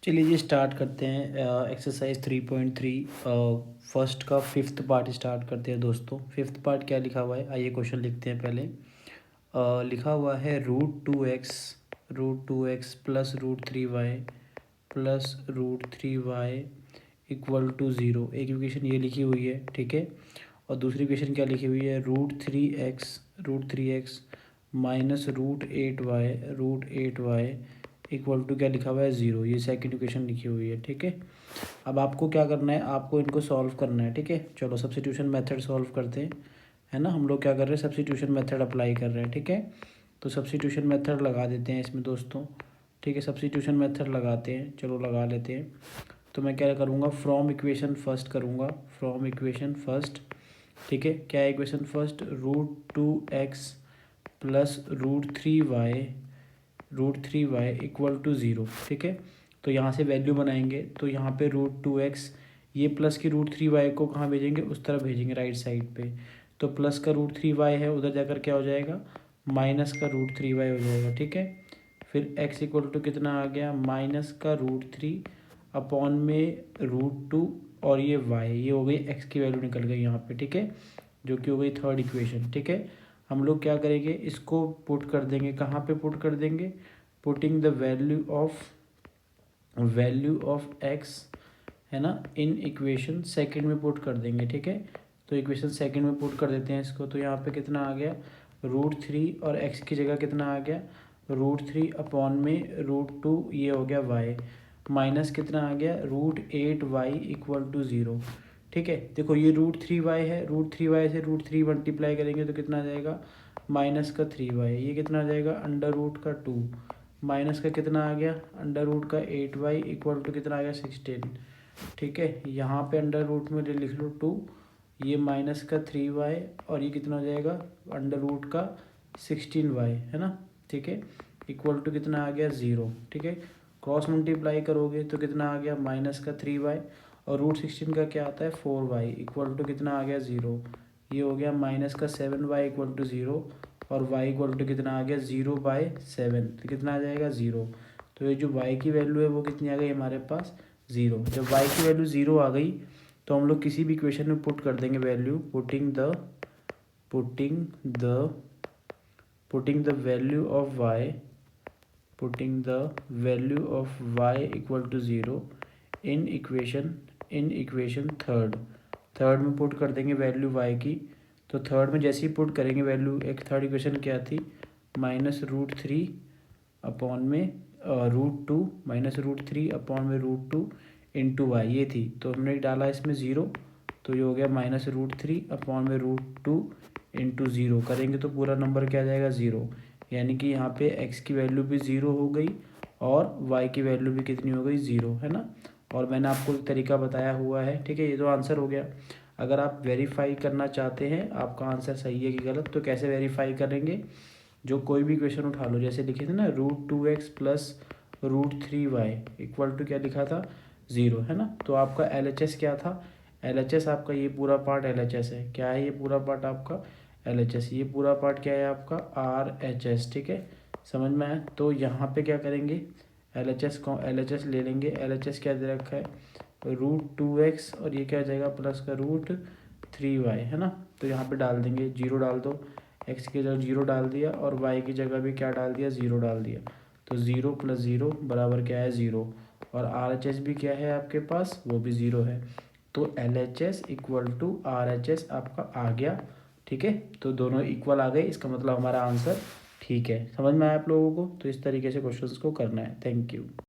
चलिए जी स्टार्ट करते हैं एक्सरसाइज 3.3 फर्स्ट का फिफ्थ पार्ट स्टार्ट करते हैं दोस्तों। फिफ्थ पार्ट क्या लिखा हुआ है, आइए क्वेश्चन लिखते हैं पहले। लिखा हुआ है root two x plus root 3 y plus root 3 y equal to zero. एक इक्वेशन ये लिखी हुई है, ठीक है। और दूसरी इक्वेशन क्या लिखी हुई है, root three x minus root 8 y equal to क्या लिखा हुआ है, ज़ीरो। ये सेकंड इक्वेशन लिखी हुई है, ठीक है। अब आपको क्या करना है, आपको इनको सॉल्व करना है, ठीक है। चलो सब्स्टिट्यूशन मेथड सॉल्व करते हैं, है ना। हम लोग क्या कर रहे हैं, सब्स्टिट्यूशन मेथड अप्लाई कर रहे हैं, ठीक है। तो सब्स्टिट्यूशन मेथड लगा देते हैं इसमें दोस्तों, ठीक है। सब्स्टिट्यूशन मेथड लगाते हैं, चलो लगा लेते हैं। तो मैं क्या करूँगा, फ्रॉम इक्वेशन फर्स्ट करूँगा, फ्रॉम इक्वेशन फर्स्ट, ठीक है। क्या है equation first, root 2x plus root three y equal to zero, ठीक है। तो यहाँ से वैल्यू बनाएंगे, तो यहाँ पे रूट 2x, ये प्लस की रूट 3y को कहाँ भेजेंगे, उस तरफ भेजेंगे, राइट साइड पे। तो प्लस का रूट 3y है, उधर जाकर क्या हो जाएगा, माइनस का रूट 3y हो जाएगा, ठीक है। फिर x इक्वल टू कितना आ गया, माइनस का रूट 3 अपॉन में रूट 2, और ये y, ये हो गई x की वैल्यू निकल गई यहाँ पे, ठीक है, जो कि हो गई थर्ड इक्वेशन, ठीक है। हम लोग क्या करेंगे, इसको पुट कर देंगे, कहाँ पे पुट कर देंगे, putting the value of x, है ना, इन इक्वेशन सेकंड में पुट कर देंगे, ठीक है। तो इक्वेशन सेकंड में पुट कर देते हैं इसको। तो यहाँ पे कितना आ गया, रूट 3, और x की जगह कितना आ गया, रूट 3 अपॉन में रूट 2, ये हो गया y, माइनस कितना आ गया, root 8y equal to zero, ठीक है। देखो ये रूट 3y है, रूट 3y से रूट 3 मल्टीप्लाई करेंगे तो कितना आ जाएगा, माइनस का 3y, ये कितना आ जाएगा, अंडर रूट का 2, माइनस का कितना आ गया, अंडर रूट का 8y इक्वल टू कितना आ गया, 16, ठीक है। यहाँ पे अंडर रूट में लिख लो 2, ये माइनस का 3y, और ये कितना हो जाएगा, अंडर रूट का 16y, है ना, ठीक है, इक्वल टू कितना आ गया, ज़ीरो, ठीक है। क्रॉस मल्टीप्लाई करोगे तो कितना आ गया, माइनस का 3y, और रूट 16 का क्या आता है, 4y इक्वल टू कितना आ गया, ज़ीरो। ये हो गया माइनस का 7y इक्वल टू ज़ीरो, और y इक्वल टू कितना आ गया, 0/7, तो कितना आ जाएगा, ज़ीरो। तो ये जो y की वैल्यू है वो कितनी आ गई हमारे पास, ज़ीरो। जब y की वैल्यू ज़ीरो आ गई तो हम लोग किसी भी इक्वेशन में पुट कर देंगे value, putting the value of y equal to zero in equation third में पुट कर देंगे वैल्यू y की। तो थर्ड में जैसे ही पुट करेंगे वैल्यू, एक थर्ड इक्वेशन क्या थी, माइनस रूट 3 अपॉन में रूट 2, माइनस रूट 3 अपॉन में रूट 2 इंटू वाई, ये थी। तो हमने डाला इसमें ज़ीरो, तो ये हो गया माइनस रूट 3 अपॉन में रूट 2 इंटू ज़ीरो, करेंगे तो पूरा नंबर क्या आ जाएगा, ज़ीरो। यानी कि यहाँ पे x की वैल्यू भी ज़ीरो हो गई और y की वैल्यू भी कितनी हो गई, ज़ीरो, है ना। और मैंने आपको एक तरीका बताया हुआ है, ठीक है। ये तो आंसर हो गया। अगर आप वेरीफाई करना चाहते हैं आपका आंसर सही है कि गलत, तो कैसे वेरीफाई करेंगे, जो कोई भी क्वेश्चन उठा लो, जैसे लिखे थे ना, root 2x plus root 3y equal to क्या लिखा था, ज़ीरो, है ना। तो आपका LHS क्या था, LHS आपका ये पूरा पार्ट LHS है, क्या है ये पूरा पार्ट आपका LHS, ये पूरा पार्ट क्या है आपका RHS, ठीक है। समझ में आया। तो यहाँ पे क्या करेंगे, LHS ले लेंगे। LHS क्या दे रखा है, रूट 2x, और ये क्या आ जाएगा, प्लस का रूट 3y, है ना। तो यहाँ पे डाल देंगे, जीरो डाल दो, x की जगह जीरो डाल दिया, और y की जगह भी क्या डाल दिया, ज़ीरो डाल दिया। तो ज़ीरो प्लस ज़ीरो बराबर क्या है, ज़ीरो, और RHS भी क्या है आपके पास, वो भी ज़ीरो है। तो LHS इक्वल टू RHS आपका आ गया, ठीक है। तो दोनों इक्वल आ गए, इसका मतलब हमारा आंसर ठीक है। समझ में आया आप लोगों को। तो इस तरीके से क्वेश्चंस को करना है। Thank you.